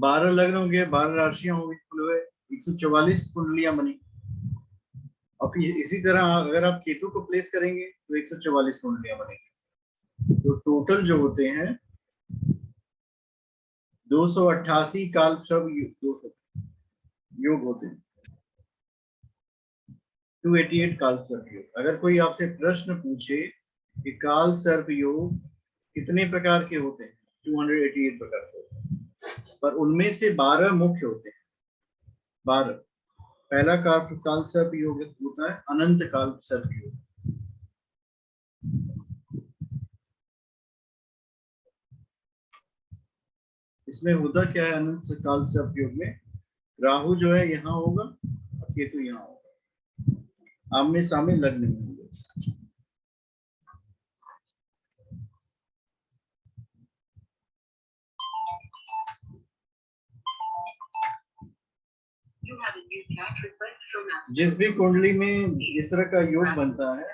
12 लग्न हो गए, 12 राशियां हो गई, कुल हुए 144 कुंडलियां बनी। अब इसी तरह अगर आप केतु को प्लेस करेंगे तो 144 कुंडलियां बनेगी। तो टोटल जो होते हैं 288 काल सब 200 योग होते हैं, 288 काल सर्प योग। अगर कोई आपसे प्रश्न पूछे कि काल सर्प योग कितने प्रकार के होते हैं, 288 प्रकार के होते हैं, पर उनमें से 12 मुख्य होते हैं। 12। पहला काल सर्प योग होता है अनंत काल सर्प योग। इसमें होता क्या है अनंत काल सर्प योग में, राहु जो है यहाँ होगा और केतु यहाँ होगा, आमने सामने लग्न में होंगे। जिस भी कुंडली में इस तरह का योग बनता है,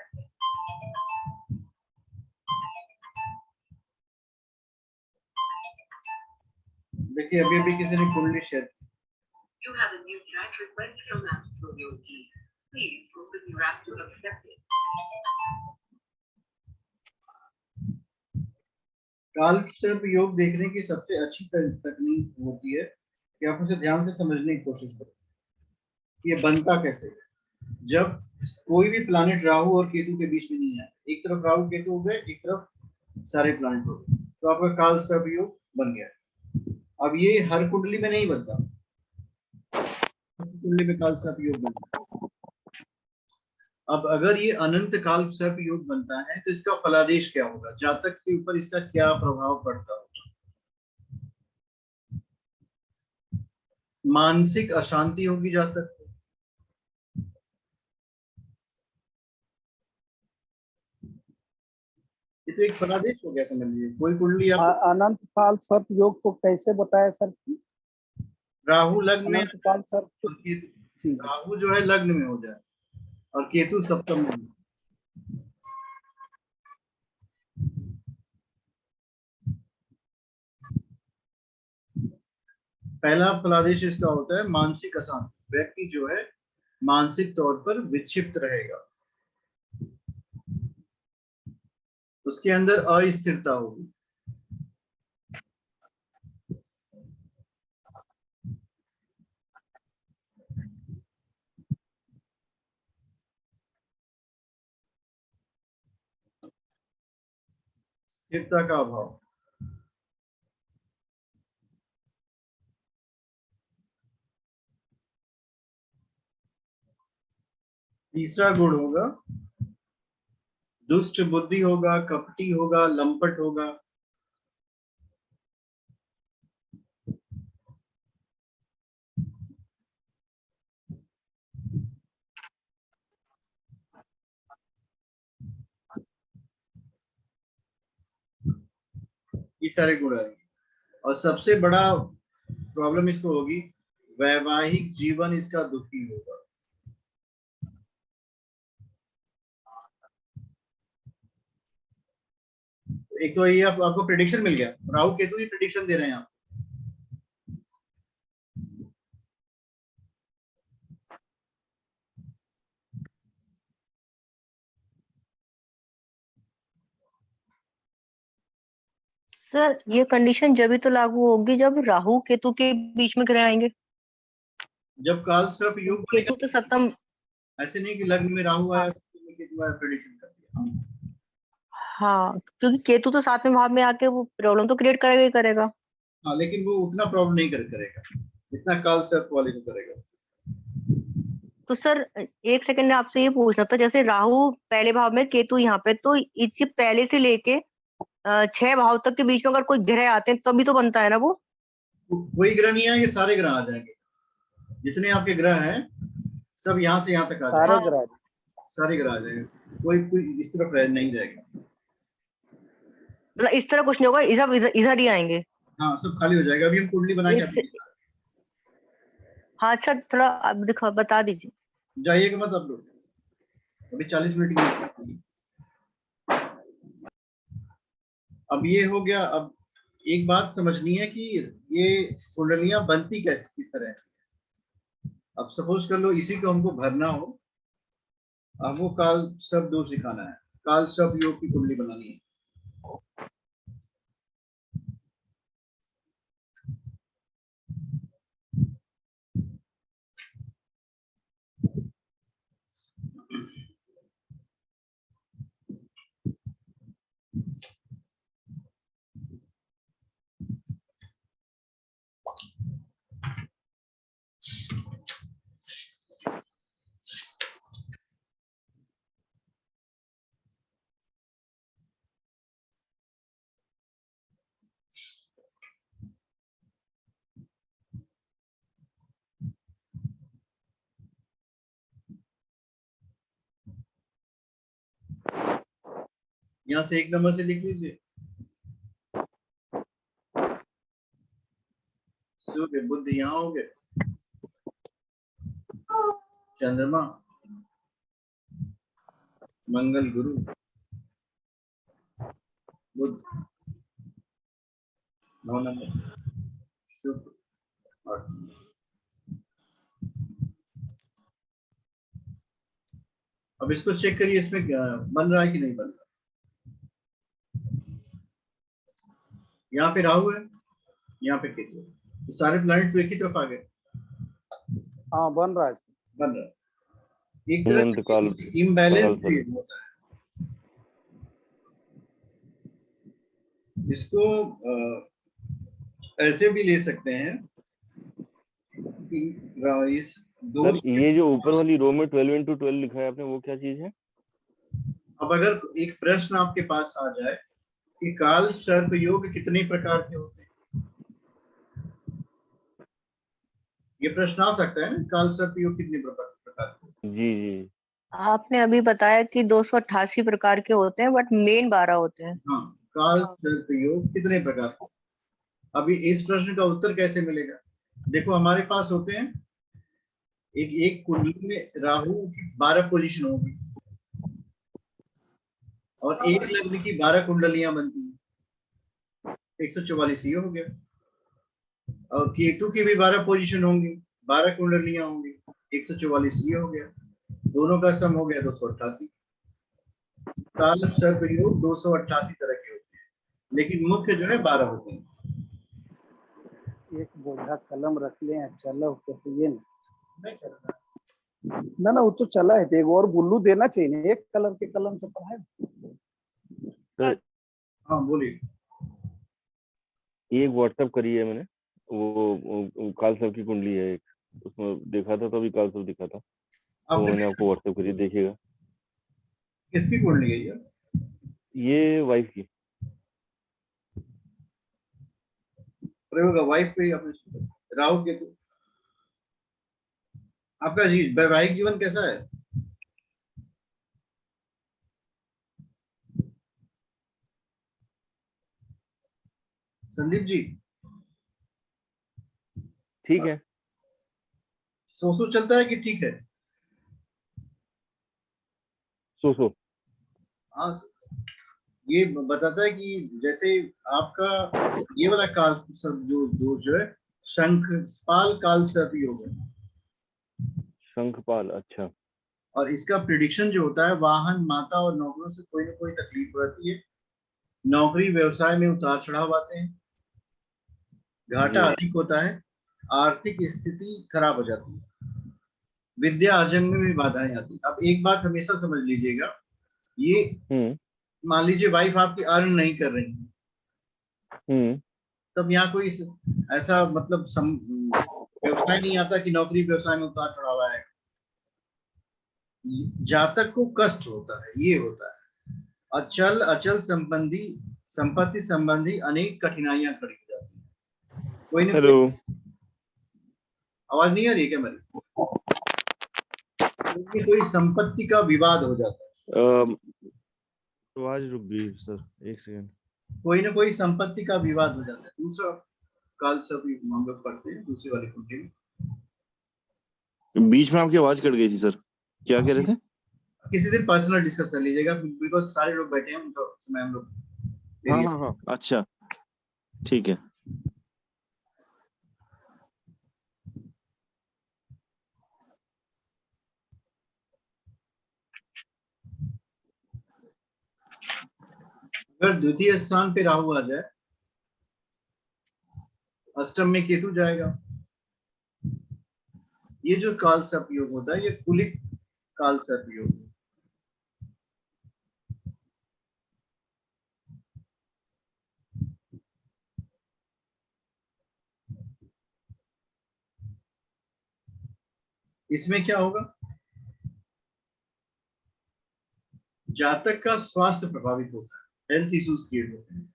देखिए अभी अभी किसी ने कुंडली शेयर, काल सर्प योग देखने की सबसे अच्छी तकनीक होती है कि आप उसे ध्यान से समझने की कोशिश करें कि ये बनता कैसे है। जब कोई भी प्लैनेट राहु और केतु के बीच में नहीं है, एक तरफ राहु केतु हो गए, एक तरफ सारे प्लैनेट हो गए, तो आपका काल सर्प योग बन गया। अब ये हर कुंडली में नहीं बनता, कुंडली में काल सर्प योग बनता। अब अगर ये अनंत काल सर्प योग बनता है तो इसका फलादेश क्या होगा, जातक के ऊपर इसका क्या प्रभाव पड़ता होगा। मानसिक अशांति होगी जातक को, ये तो एक फलादेश हो गया समझ लीजिए। कोई कुंडली आप अनंत काल सर्प योग को कैसे बताया सर? राहु लग्न में, अनंत काल सर्प, राहु जो है लग्न में हो जाए और केतु सप्तम में। पहला फलादेश इसका होता है मानसिक अशांति, व्यक्ति जो है मानसिक तौर पर विक्षिप्त रहेगा, उसके अंदर अस्थिरता होगी। स्थिरता का अभाव। तीसरा गुण होगा दुष्ट बुद्धि होगा, कपटी होगा, लंपट होगा। ये सारे गुण आएंगे। और सबसे बड़ा प्रॉब्लम इसको होगी, वैवाहिक जीवन इसका दुखी होगा। एक तो ये आपको प्रेडिक्शन मिल गया, राहु केतु ही प्रेडिक्शन दे रहे हैं आप। सर ये कंडीशन जब भी तो लागू होगी जब राहु केतु के बीच में ग्रह आएंगे। जब काल सर्प योग केतु तो सप्तम, ऐसे नहीं कि लग्न में राहु आया तो केतु आया प्रेडिक्शन कर दिया। हाँ क्योंकि केतु तो 7वें भाव में आके वो प्रॉब्लम तो क्रिएट करेगा ही करेगा। हाँ लेकिन वो उतना प्रॉब्लम नहीं करेगा जितना काल सर्प वाले को करेगा। तो सर एक सेकंड आपसे ये पूछना था, जैसे राहु पहले भाव में केतु यहाँ पे, तो इसके पहले से लेके 6 भाव तक के बीच में अगर कोई ग्रह आते हैं तभी तो बनता है ना वो? कोई ग्रह नहीं आएंगे, सारे ग्रह आ जाएंगे। जितने आपके ग्रह हैं सब यहाँ से यहाँ तक आ सारे जाएंगे। ग्रह, सारे ग्रह आ जाएंगे, कोई इस तरफ नहीं जाएगा। मतलब इस तरह कुछ नहीं होगा, इधर ही आएंगे। हाँ सब खाली हो जाएगा। अभी हम कुंडली बना के हाँ अच्छा थोड़ा आप दिखा बता दीजिए। जाइएगा मत आप लोग, अभी 40 मिनट की। अब ये हो गया। अब एक बात समझनी है कि ये कुंडलियां बनती कैसे, किस तरह है। अब सपोज कर लो इसी को हमको भरना हो, हमको काल सर्प दोष दिखाना है, काल सर्प योग की कुंडली बनानी है। यहाँ से 1 नंबर से लिख लीजिए। सूर्य बुध यहाँ हो गए, चंद्रमा, मंगल गुरु, बुध 9 नंबर, शुक्र 8 नंबर। अब इसको चेक करिए, इसमें क्या बन रहा है कि नहीं बन रहा। यहाँ पे राहु है, यहाँ पे केतु है, तो सारे प्लैनेट तो एक ही तरफ आ गए। हाँ बन रहा है सर। बन रहा है, एक तरह से इम्बैलेंस क्रिएट होता है। इसको ऐसे भी ले सकते हैं कि इस दोष सर ये जो ऊपर वाली रो में 12 into 12 लिखा है आपने, वो क्या चीज है? अब अगर एक प्रश्न आपके पास आ जाए कि काल सर्प योग कितने प्रकार के होते हैं, ये प्रश्न आ सकता है ना, काल सर्प योग कितने प्रकार के? जी जी, आपने अभी बताया कि 288 प्रकार के होते हैं, बट मेन 12 होते हैं। हाँ, काल सर्प योग कितने प्रकार के? अभी इस प्रश्न का उत्तर कैसे मिलेगा? देखो हमारे पास होते हैं, एक कुंडली में राहु की 12 पोजीशन होगी और एक लग्न की 12 कुंडलियां बनती हैं, 144 ये हो गया। और केतु की भी 12 पोजीशन होंगी, 12 कुंडलियां होंगी, 144 ये हो गया। दोनों का सम हो गया 288। काल सर्प योग 288 तरह के होते हैं, लेकिन मुख्य जो है 12 होते हैं। एक बोझा कलम रख ले, चलो कैसे ये ना ना वो तो चला है, एक और बुल्लू देना चाहिए ना, एक कलर के कलम से पढ़ाए। सर हाँ बोलिए। एक व्हाट्सएप करी है मैंने, वो काल सर्प की कुंडली है एक, उसमें देखा था तो अभी काल सर्प दिखा था, तो मैंने आपको व्हाट्सएप करी, देखिएगा। किसकी कुंडली है ये? ये वाइफ की। प्रयोग वाइफ पे आपने राहु केतु। आपका जी वैवाहिक जीवन कैसा है? संदीप जी ठीक है, सो चलता है कि ठीक है? सो हाँ, ये बताता है कि जैसे आपका ये वाला काल सर्प जो है शंखपाल काल सर्प योग है, शंखपाल, अच्छा। और इसका प्रिडिक्शन जो होता है, वाहन, माता और नौकरों से कोई ना कोई तकलीफ रहती है, नौकरी व्यवसाय में उतार चढ़ाव आते हैं, घाटा अधिक होता है, आर्थिक स्थिति खराब हो जाती है, विद्या अर्जन में भी बाधाएं आती है। अब एक बात हमेशा समझ लीजिएगा, ये मान लीजिए वाइफ आपकी अर्न नहीं कर रही है, तब यहाँ कोई ऐसा मतलब व्यवसाय नहीं आता कि नौकरी व्यवसाय में उतार चढ़ाव आएगा। जातक को कष्ट होता है, ये होता है, अचल अचल संपत्ति संबंधी अनेक कठिनाइयां खड़ी हो जाती है। कोई ना कोई आवाज नहीं आ रही है क्या मेरी? कोई संपत्ति का विवाद हो जाता है। आवाज रुक गई सर, एक सेकंड। कोई ना कोई संपत्ति का विवाद हो जाता है। दूसरा काल सभी हम लोग पढ़ते हैं दूसरी वाली कुंडली में। बीच में आपकी आवाज कट गई थी सर, क्या कह रहे थे? किसी दिन पर्सनल डिस्कस कर लीजिएगा, बिकॉज सारे लोग बैठे हैं, उनका समय हम लोग। हाँ, अच्छा। ठीक है। अगर द्वितीय स्थान पे राहु आ जाए, अष्टम में केतु जाएगा, ये जो काल सर्प योग होता है ये कुलिक काल सर्प योग है। इसमें क्या होगा, जातक का स्वास्थ्य प्रभावित होता है, हेल्थ इश्यूज क्रिएट होते हैं।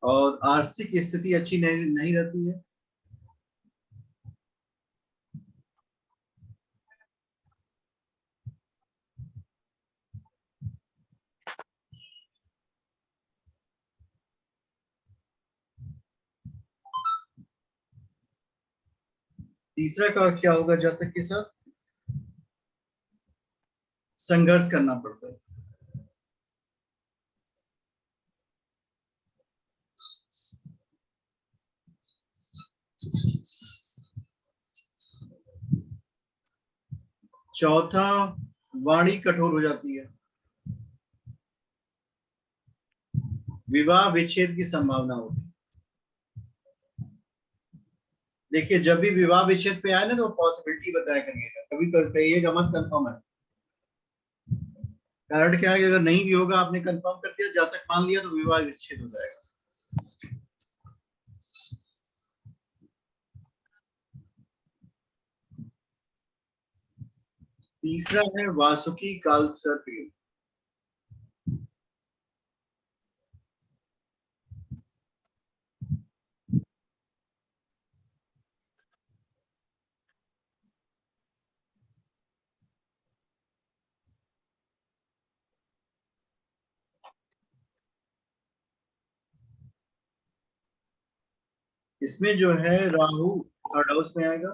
और आर्थिक स्थिति अच्छी नहीं रहती है। तीसरा का क्या होगा, जातक के साथ संघर्ष करना पड़ता है। चौथा, वाणी कठोर हो जाती है, विवाह विच्छेद की संभावना होती है। देखिए जब भी विवाह विच्छेद पे आए ना तो पॉसिबिलिटी बताया करिएगा, कभी कहिएगा मत कंफर्म है। कारण क्या है कि अगर नहीं भी होगा, आपने कंफर्म कर दिया, जातक मान लिया, तो विवाह विच्छेद हो जाएगा। तीसरा है वासुकी काल सर्प योग। इसमें जो है राहु थर्ड हाउस में आएगा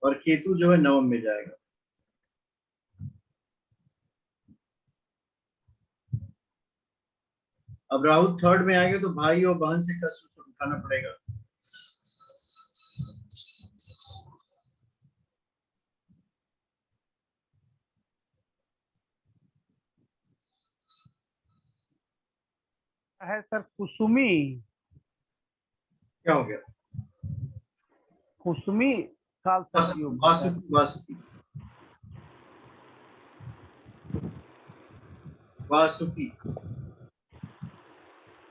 और केतु जो है नवम में जाएगा। अब राहु थर्ड में आएगा तो भाई और बहन से कष्ट उठाना पड़ेगा। है सर कुसुमी, क्या हो गया, कुसुमी काल सर्प योग। वासुकी वासुकी वासुकी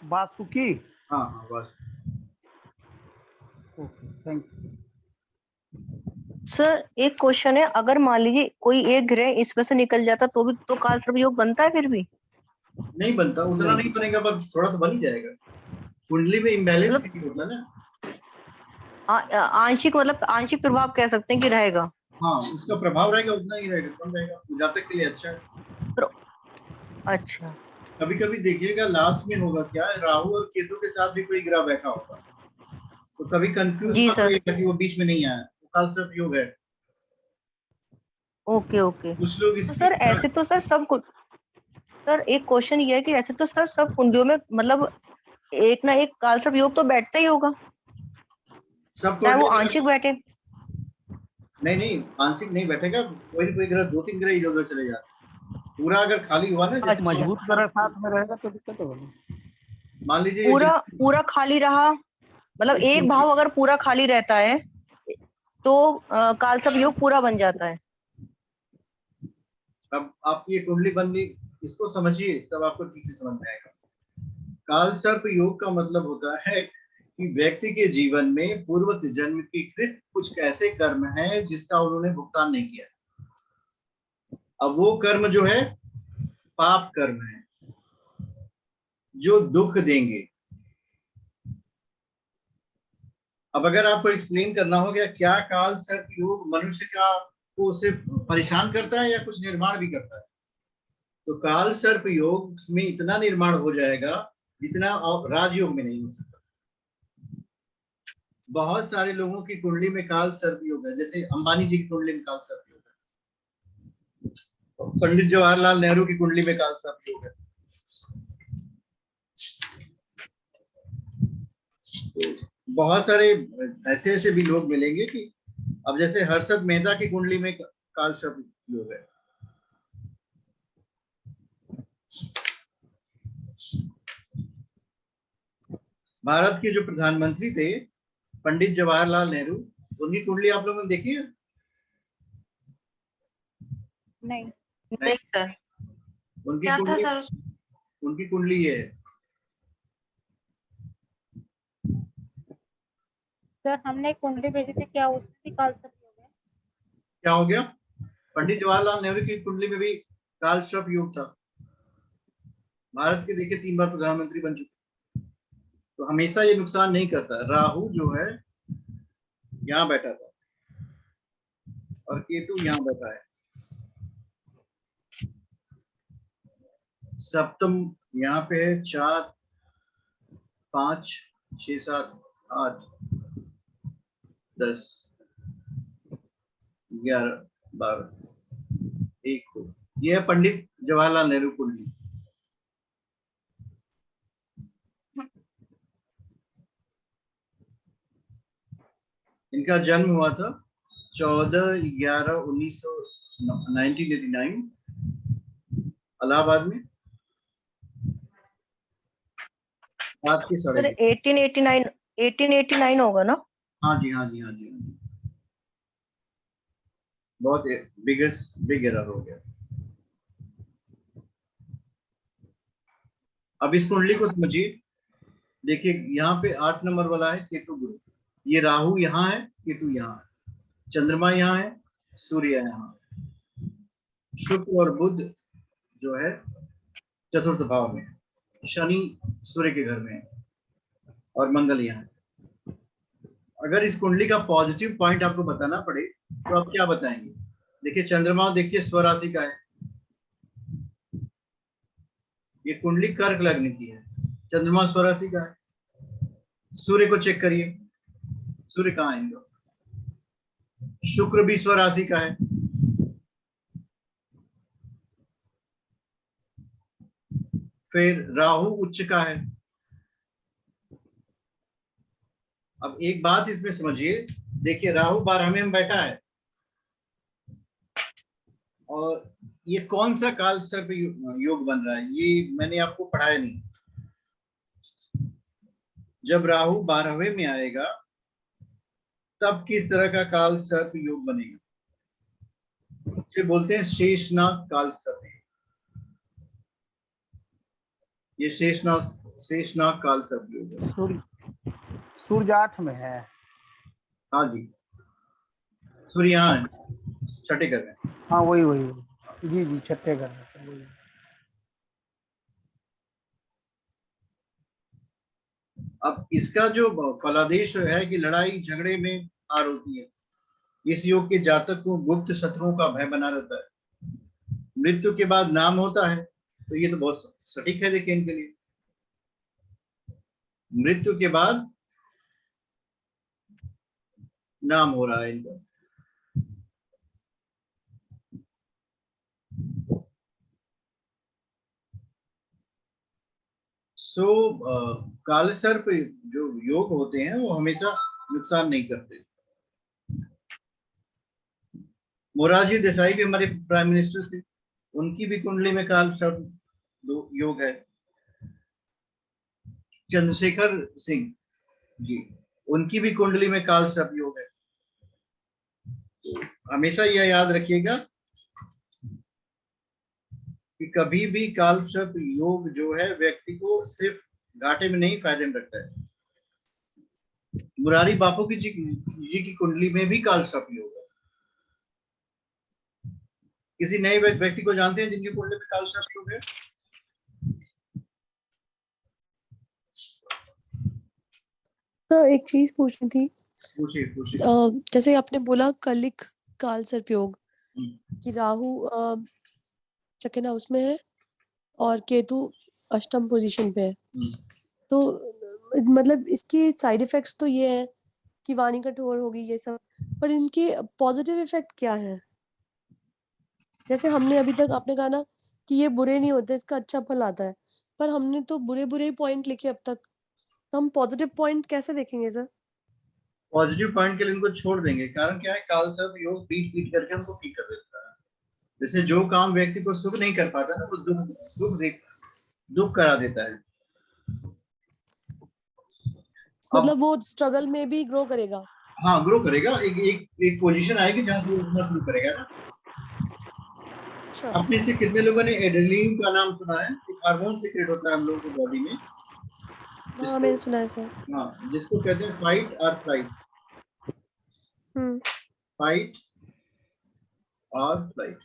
वासुकी। हाँ हाँ Vasuki. Okay, thank you. Sir एक क्वेश्चन है, अगर मान लीजिए कोई एक ग्रह इसमें से निकल जाता तो भी तो काल सर्प योग बनता है फिर भी? नहीं बनता, उतना नहीं बनेगा, पर थोड़ा तो बन ही जाएगा। कुंडली में इम्बैलेंस मतलब होता है ना। आंशिक, मतलब आंशिक प्रभाव कह सकते हैं कि रहेगा। हाँ उसका प्रभाव रहेगा, उतना ही रहेगा, कम रहेगा, जातक के लिए अच्छा है। अच्छा, कभी कभी देखिएगा लास्ट में होगा क्या, राहु और केतु के साथ भी कोई ग्रह बैठा होगा, तो कभी कंफ्यूज जी मत सर। होइएगा कि वो बीच में नहीं आया, वो काल सर्प योग है। Okay okay. कुछ लोग तो इसकी सर ऐसे तो सर सब कुछ, सर एक क्वेश्चन ये है कि ऐसे तो सर सब कुंडलियों में मतलब एक ना एक काल सर्प योग तो बैठता ही होगा, सब चाहे वो कुंडली में। आंशिक बैठे। नहीं नहीं, आंशिक नहीं बैठेगा, कोई कोई ग्रह, दो तीन ग्रह इधर उधर चले जाते हैं। पूरा अगर खाली हुआ ना, जैसे मजबूत ग्रह साथ में रहेगा तो दिक्कत होगी। मान लीजिए पूरा पूरा खाली रहा, मतलब एक भाव अगर पूरा खाली रहता है तो काल सर्प योग पूरा बन जाता है। अब आप ये कुंडली बंदी इसको समझिए, तब आपको ठीक से समझ में आएगा। काल सर्प योग का मतलब होता है कि व्यक्ति के जीवन में पूर्व जन्म की कृत कुछ ऐसे कर्म हैं जिसका उन्होंने भुगतान नहीं किया। अब वो कर्म जो है पाप कर्म है, जो दुख देंगे। अब अगर आपको एक्सप्लेन करना हो गया क्या काल सर्प योग मनुष्य का को सिर्फ परेशान करता है या कुछ निर्माण भी करता है, तो काल सर्प योग में इतना निर्माण हो जाएगा जितना राजयोग में नहीं हो सकता। बहुत सारे लोगों की कुंडली में काल सर्प योग है, जैसे अंबानी जी की कुंडली में काल सर्प योग है, पंडित जवाहरलाल नेहरू की कुंडली में काल सर्प योग है। तो बहुत सारे ऐसे ऐसे भी लोग मिलेंगे कि अब जैसे हर्षद मेहता की कुंडली में काल सर्प योग है। भारत के जो प्रधानमंत्री थे पंडित जवाहरलाल नेहरू, उनकी कुंडली आप लोगों ने देखी है? नहीं। नहीं सर। उनकी क्या था कुंडली, सर? उनकी कुंडली ये है। सर हमने एक कुंडली भेजी थी, क्या उसमें भी काल सर्प योग है? क्या हो गया? पंडित जवाहरलाल नेहरू की कुंडली में भी काल सर्प योग था। भारत के देखिए 3 बार प्रधानमंत्री बन चुके, तो हमेशा ये नुकसान नहीं करता। राहु जो है यहाँ बैठा था और केतु यहाँ बैठा है। सप्तम यहाँ पे है, 4 5 6 7 8 10 11 12 1 को, ये है पंडित जवाहरलाल नेहरू कुंडली। इनका जन्म हुआ था 14/11/1989 इलाहाबाद में, रात के सर 11:30। 1889 होगा ना? हाँ जी, हाँ जी, हाँ जी, हाँ जी। बहुत बिग एरर हो गया। अब इस कुंडली को समझिए। देखिए यहाँ पे 8 नंबर वाला है केतु गुरु, ये राहु यहाँ है, केतु यहाँ है, चंद्रमा यहाँ है, सूर्य यहाँ, शुक्र और बुध जो है चतुर्थ भाव में, शनि सूर्य के घर में है और मंगल यहाँ है। अगर इस कुंडली का पॉजिटिव पॉइंट आपको बताना पड़े तो आप क्या बताएंगे? देखिए चंद्रमा देखिए स्वराशि का है, ये कुंडली कर्क लग्न की है, चंद्रमा स्वराशि का है। सूर्य को चेक करिए, सूर्य कहाँ है इनका? शुक्र भी स्वराशि का है, फिर राहु उच्च का है। अब एक बात इसमें समझिए, देखिए राहु 12वें में बैठा है और ये कौन सा काल सर्प योग बन रहा है, ये मैंने आपको पढ़ाया नहीं। जब राहु 12वें में आएगा तब किस तरह का काल सर्प योग बनेगा, इसे बोलते हैं शेषनाग काल सर्प। ये शेषनाग काल सर्प योग है। सूर्य 8 में है। हाँ जी, सूर्य यहाँ है, छठे घर में। हाँ वही वही जी जी, छठे घर में वही। अब इसका जो फलादेश है कि लड़ाई झगड़े में हार होती है। इस योग के जातक को गुप्त शत्रुओं का भय बना रहता है, मृत्यु के बाद नाम होता है। तो ये तो बहुत सटीक है, देखिए इनके लिए मृत्यु के बाद नाम हो रहा है इनका। काल सर्प जो योग होते हैं वो हमेशा नुकसान नहीं करते। मोरारजी देसाई भी हमारे प्राइम मिनिस्टर थे, उनकी भी कुंडली में काल सर्प योग है। चंद्रशेखर सिंह जी, उनकी भी कुंडली में काल सर्प योग है। हमेशा यह याद रखिएगा कि कभी भी काल सर्प योग जो है व्यक्ति को सिर्फ घाटे में नहीं फायदे में रखता है। मुरारी बापू जी की कुंडली में भी काल सर्प योग है। किसी नए व्यक्ति को जानते हैं जिनकी कुंडली में काल सर्प योग है? तो एक चीज पूछनी थी। पूछिए। जैसे आपने बोला कलिक काल सर्प योग कि राहु सेकंड हाउस में है और केतु अष्टम पोजीशन पे है, तो मतलब इसके साइड इफेक्ट्स तो ये है कि वाणी कठोर होगी ये सब, पर इनके पॉजिटिव इफेक्ट क्या है? जैसे हमने अभी तक आपने कहा ना कि ये बुरे नहीं होते, इसका अच्छा फल आता है, पर हमने तो बुरे बुरे ही पॉइंट लिखे अब तक, तो हम पॉजिटिव पॉइंट कैसे देखेंगे सर? पॉजिटिव पॉइंट के लिए उनको छोड़ देंगे। कारण क्या है, काल सर्प योग पीट पीट करके हमको ठीक कर देता है। जैसे जो काम व्यक्ति को सुख नहीं कर पाता ना, वो दुख करा देता है। अब मतलब वो स्ट्रगल में भी ग्रो करेगा। हाँ, ग्रो करेगा। एक एक एक पोजीशन आएगी जहां से वो उठना शुरू करेगा ना। अच्छा। आप में से कितने लोगों ने एड्रेनलिन का नाम सुना है? एक हार्मोन सीक्रेट होता है हम लोगों की बॉडी में, हाँ जिसको मैंने सुना है सर। जिसको कहते हैं फाइट और फ्लाइट। हम्म। फाइट और फ्लाइट,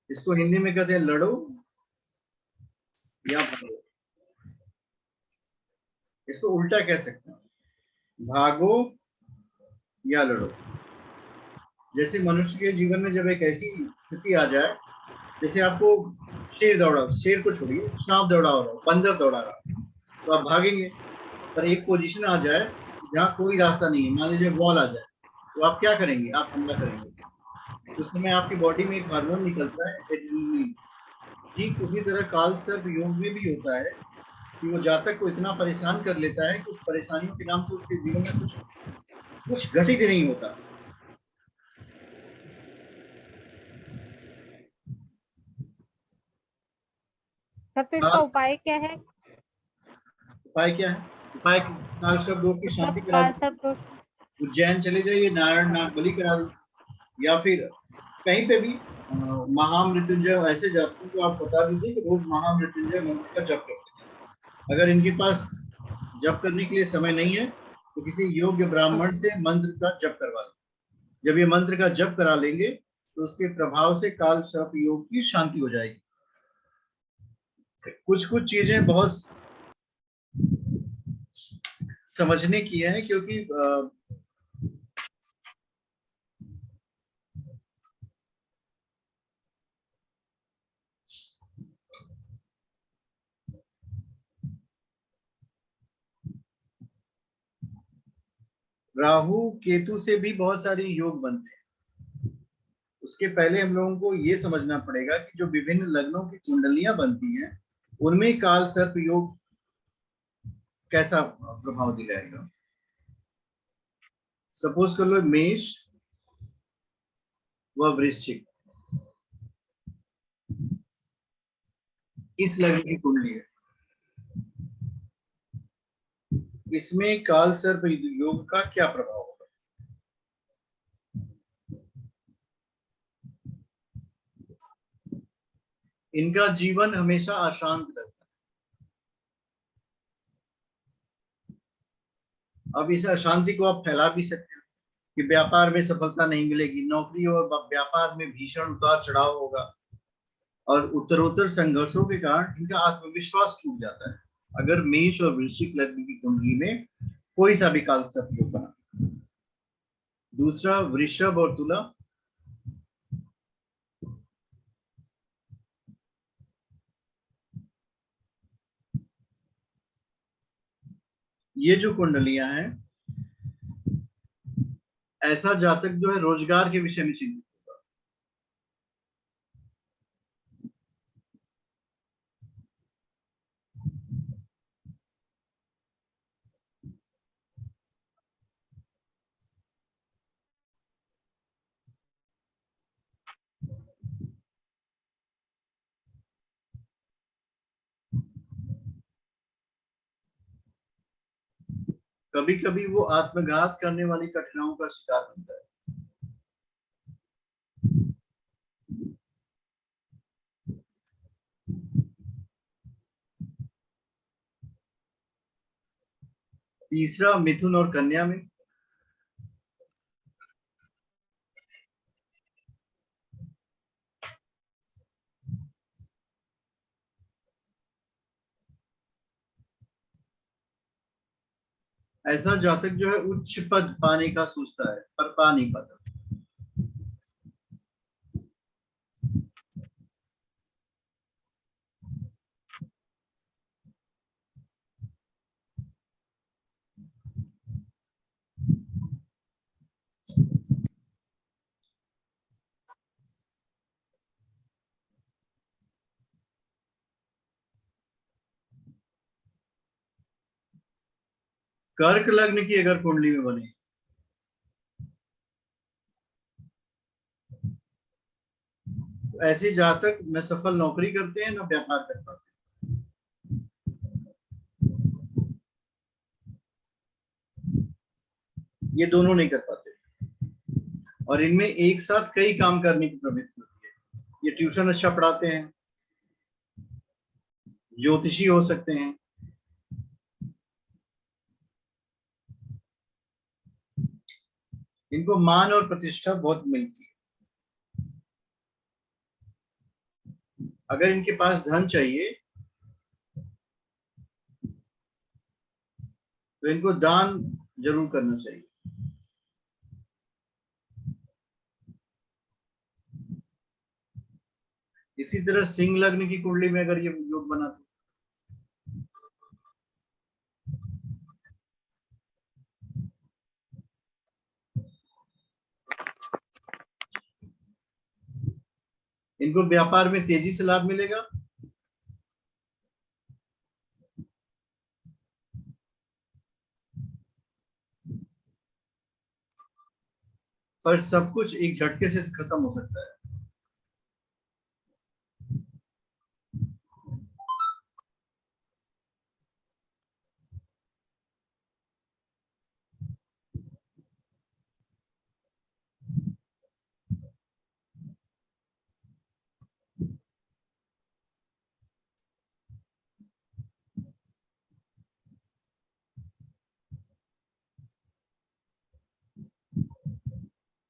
इसको हिंदी में कहते हैं लड़ो या भागो। इसको उल्टा कह सकते हैं, भागो या लड़ो। जैसे मनुष्य के जीवन में जब एक ऐसी स्थिति आ जाए, जैसे आपको शेर को छोड़िए, सांप दौड़ा हो रहा हो, बंदर दौड़ा रहा हो, तो आप भागेंगे। पर एक पोजीशन आ जाए जहाँ कोई रास्ता नहीं है, मान लीजिए वॉल आ जाए, तो आप क्या करेंगे? आप हमला करेंगे। उस समय आपकी बॉडी में एक हार्मोन निकलता है एड्रेनलिन। ठीक उसी तरह काल सर्प योग में भी होता है कि वो जातक को इतना परेशान कर लेता है कि उस परेशानियों के नाम से उसके जीवन में कुछ कुछ घटित नहीं होता। सर तो इसका उपाय क्या है? उपाय क्या है? उपाय काल सर्प योग की मतलब शांति करा काल दीजिए। सर्प दोष। उज्जैन चले जाइए, नारायण नाग बलि करा दीजिए, या फिर कहीं पे भी महामृत्युंजय, ऐसे जातकों को आप बता दीजिए कि रोज महामृत्युंजय मंत्र का जप करते हैं। अगर इनके पास जप करने के लिए समय नहीं है, तो किसी योग्य ब्राह्मण से मंत्र का जप करवा लें। जब ये मंत्र का जप करा लेंगे, तो उसके प्रभाव से काल सर्प योग की शांति हो जाएगी। कुछ कुछ चीजें बहुत समझने की है, क्योंकि राहु केतु से भी बहुत सारे योग बनते हैं। उसके पहले हम लोगों को ये समझना पड़ेगा कि जो विभिन्न लग्नों की कुंडलियां बनती हैं, उनमें काल सर्प योग कैसा प्रभाव दिलाएगा। सपोज कर लो मेष व वृश्चिक, इस लग्न की कुंडली है, इसमें काल सर्प योग का क्या प्रभाव होगा? इनका जीवन हमेशा अशांत रहता है। अब इस अशांति को आप फैला भी सकते हैं कि व्यापार में सफलता नहीं मिलेगी, नौकरी और व्यापार में भीषण उतार चढ़ाव होगा, और उत्तरोत्तर संघर्षों के कारण इनका आत्मविश्वास टूट जाता है। अगर मेष और वृश्चिक लग्न की कुंडली में कोई सा भी काल सर्प योग बना। दूसरा, वृषभ और तुला, ये जो कुंडलियां हैं, ऐसा जातक जो है रोजगार के विषय में चिंतित होगा। कभी कभी वो आत्मघात करने वाली कठिनाइयों का शिकार बनता है। तीसरा, मिथुन और कन्या में, ऐसा जातक जो है उच्च पद पाने का सोचता है पर पा नहीं पाता। कर्क लग्न की अगर कुंडली में बने, तो ऐसे जातक न सफल नौकरी करते हैं न व्यापार कर पाते। ये दोनों नहीं कर पाते, और इनमें एक साथ कई काम करने की प्रवृत्ति होती है। ये ट्यूशन अच्छा पढ़ाते हैं, ज्योतिषी हो सकते हैं, इनको मान और प्रतिष्ठा बहुत मिलती है। अगर इनके पास धन चाहिए तो इनको दान जरूर करना चाहिए। इसी तरह सिंह लग्न की कुंडली में अगर ये योग बना तो इनको व्यापार में तेजी से लाभ मिलेगा, पर सब कुछ एक झटके से खत्म हो सकता है।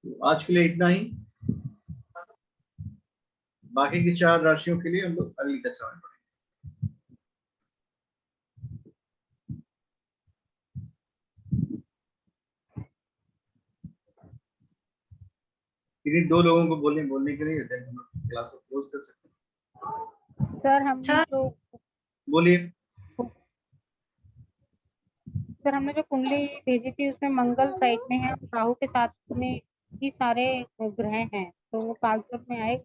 तो आज के लिए इतना ही। बाकी की 4 राशियों के लिए हम लोग अगली कक्षा में पढ़ेंगे। किन्हीं 2 लोगों को बोलने के लिए क्लास को क्लोज कर सकते हैं। सर हमने जो बोलिए। सर हमने जो कुंडली भेजी थी उसमें मंगल साइड में है, राहु के साथ में भी सारे ग्रह हैं, तो वो कालसर्प में आए।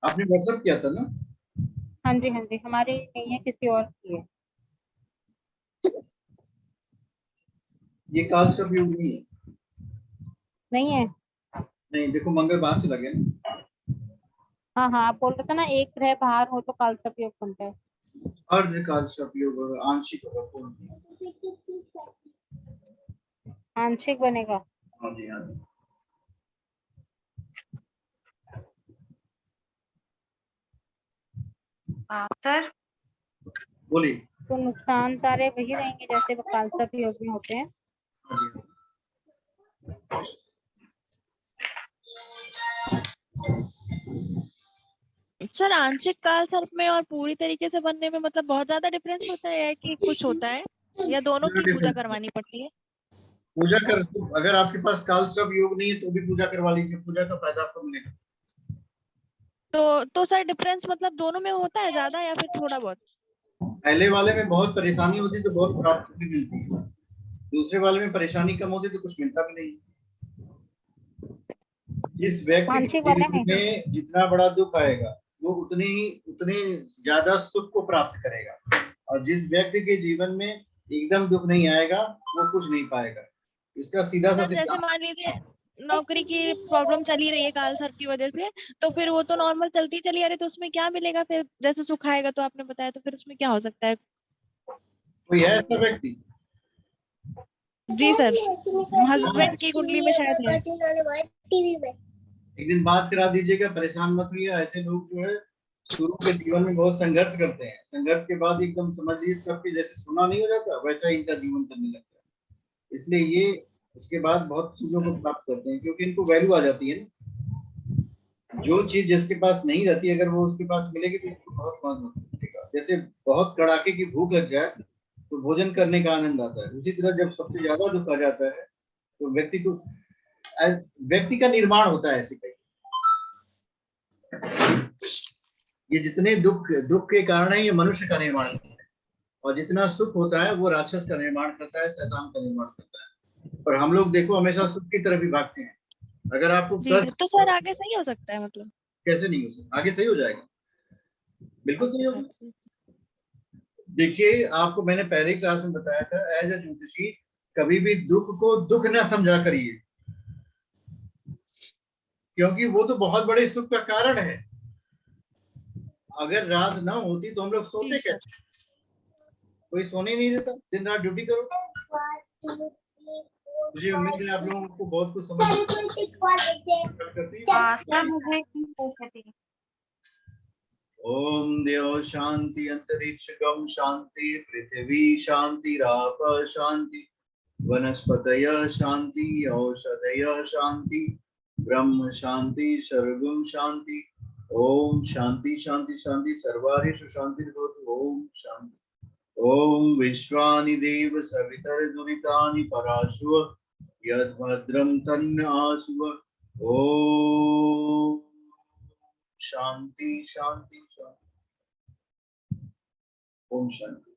आपने व्हाट्सएप किया था ना? हाँ जी हमारी नहीं है, किसी और की है। ये कालसर्प योग नहीं है। नहीं है? नहीं, देखो मंगल बाहर चला गया ना। हाँ आप बोल रहे थे ना एक ग्रह बाहर हो तो कालसर्प योग बनता है। अर्ध कालसर्प योग होगा, आंशिक होगा, पूर्ण नहीं। आंशिक बनेगा। हाँ जी, हाँ जी। सर बोलिए। तो नुकसान सारे वही रहेंगे जैसे वो कालसर्प योग में होते हैं। हाँ जी। सर आंशिक काल सर्प में और पूरी तरीके से बनने में मतलब बहुत ज्यादा डिफरेंस होता है कि कुछ होता है, या दोनों की पूजा करवानी पड़ती है? पूजा कर, अगर आपके पास कालसर्प योग नहीं है तो भी पूजा करवा लीजिए, पूजा का फायदा आपको मिलेगा। तो सर डिफरेंस मतलब दोनों में होता है ज्यादा या फिर थोड़ा बहुत? पहले वाले में बहुत परेशानी होती तो बहुत प्राप्ति भी मिलती है, दूसरे वाले में परेशानी कम होती तो कुछ मिलता भी नहीं। जिस व्यक्ति आंशिक के वाले जीवन में जितना बड़ा दुख आएगा वो उतने ज्यादा सुख को प्राप्त करेगा, और जिस व्यक्ति के जीवन में एकदम दुख नहीं आएगा वो कुछ नहीं पाएगा। इसका सीधा सा सर जैसे सिद्धांत। मान लीजिए नौकरी की प्रॉब्लम चली रही है काल सर्प की वजह से, तो फिर वो तो नॉर्मल चलती चली आ रही, तो उसमें क्या मिलेगा फिर? जैसे सुख आएगा तो आपने बताया, तो फिर उसमें क्या हो सकता है? कोई है ऐसा व्यक्ति? जी सर, हस्बैंड की कुंडली में शायद है। एक दिन बात करा दीजिएगा, परेशान मत होइए। ऐसे लोग जो है शुरू के जीवन में बहुत संघर्ष करते हैं, संघर्ष के बाद एकदम समझ लीजिए सबके जैसे सोना नहीं हो जाता वैसा इनका जीवन करने लगता है। इसलिए ये उसके बाद बहुत चीजों को प्राप्त करते हैं क्योंकि इनको वैल्यू आ जाती है ना। जो चीज जिसके पास नहीं रहती अगर वो उसके पास मिलेगी तो उसको बहुत महत्व मिलेगा। जैसे बहुत कड़ाके की भूख लग जाए तो भोजन करने का आनंद आता है, उसी तरह जब सबसे ज्यादा दुख आ जाता है तो व्यक्ति का निर्माण होता है। ऐसे कई ये जितने दुख के कारण है ये मनुष्य का निर्माण है, और जितना सुख होता है वो राक्षस का निर्माण करता है, शैतान का निर्माण करता है। पर हम लोग देखो हमेशा सुख की तरफ ही भागते हैं। अगर आपको जी जी, तो सर आगे सही हो सकता है मतलब? कैसे नहीं हो सकता? आगे सही हो जाएगा, बिल्कुल सही अच्छा होगा। अच्छा। देखिए, आपको मैंने पहले क्लास में बताया था, एज अ ज्योतिषी कभी भी दुख को दुख ना समझा करिए, क्योंकि वो तो बहुत बड़े सुख का कारण है। अगर रात ना होती तो हम लोग सोते जी सर। कैसे? कोई सोने नहीं देता, दिन रात ड्यूटी करो। मुझे उम्मीद है आप लोगों को बहुत कुछ समझ करती है। सर मुझे एक चीज पूछनी थी। ओम देव शांति, अंतरिक्ष गम शांति, पृथ्वी शांति, राप शांति, वनस्पतय शांति, औषधय शांति, ब्रह्म शांति, सर्वगुण शांति। ओम शांति शांति शांति, सर्वारिषु शांतिर्भवतु। ओम शांति। ओम विश्वानि देव सवितर दुरितानि पराशुव, यद्भद्रं तन्न आशुव। ओम शांति शांति शांति। ओम शांति।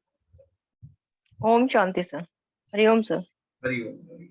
ओम शांति सर। हरिओम सर। हरि ओम।